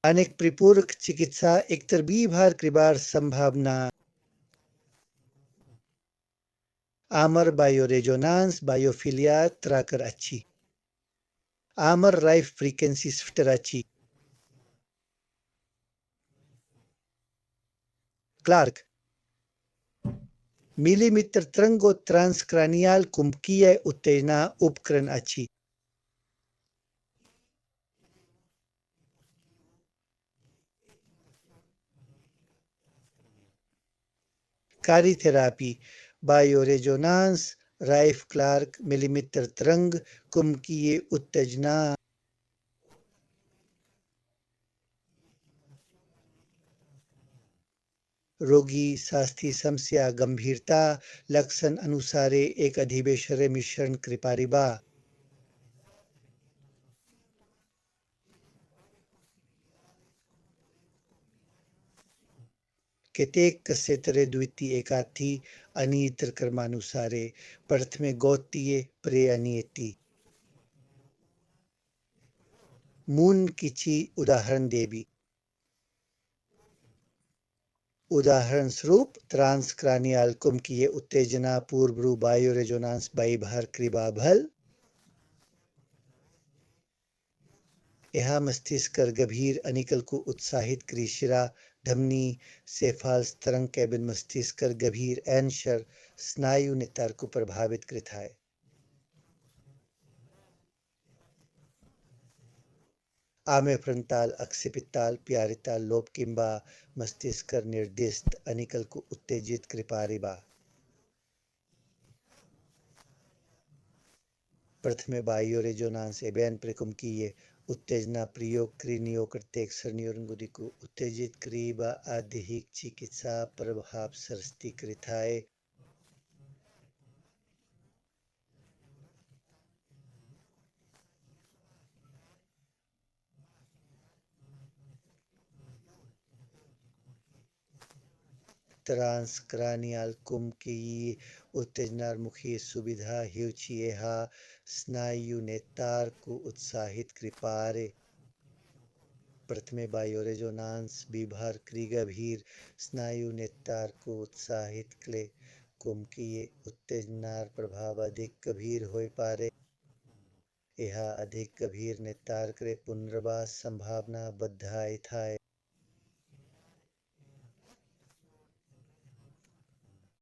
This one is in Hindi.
अनेक परिपूरक चिकित्सा एक तरबीभार कृबार संभावना आमर बायोरेजोनांस बायोफिलिया त्राकर अच्छी आमर लाइफ फ्रीक्वेंसी स्विफ्टर अच्छी क्लार्क मिलीमीटर तरंगो ट्रांसक्रानियल कुंभकीय उत्तेजना उपकरण अच्छी कारीथेरापी बायोरेजोनांस राइफ क्लार्क मिलीमीटर तरंग कुंभकीय उत्तेजना रोगी शास्त्री समस्या गंभीरता लक्षण अनुसारे एक अधिवेशरे मिश्रण कृपारिबा केतेक कस्यतरे द्वितीय एकाथी अनियतर कर्मानुसारे प्रथमे गौतीय प्रे अनियति मून किची उदाहरण देवी उदाहरण स्वरूप ट्रांसक्रानियल कुंभकीय उत्तेजना पूर्व बायो रेजोनांस बाइभार कृबाभल यह मस्तिष्क गंभीर अनिकल को उत्साहित करी शिरा धमनी सेफाल्स तरंग कैबिन मस्तिष्क गंभीर एनशर स्नायु नेतार को प्रभावित करता है आमे फ्रंटाल अक्सिपिटाल प्यारिताल लोब किंबा मस्तिष्क निर्दिष्ट अनिकल को उत्तेजित कृपारिबा प्रथमे बायो रेजोनांस एबेन प्रेकुम की ये उत्तेजना प्रयोग क्रिनियो करते सरनियोरंगुदी को उत्तेजित करीबा आधिक चिकित्सा प्रभाव सरस्ती कृथाए ट्रांसक्रानियल कुम की उत्तेजना मुखी सुविधा हिउचिएहा स्नायु नेतार को उत्साहित कृपारे प्रथमे बायो रेजोनांस विभार गंभीर स्नायु नेतार को उत्साहित क्ले कुमकीय उत्तेजनार प्रभाव अधिक गंभीर हो पारे यह अधिक गंभीर नेतार करे पुनर्वास संभावना बधाई थाय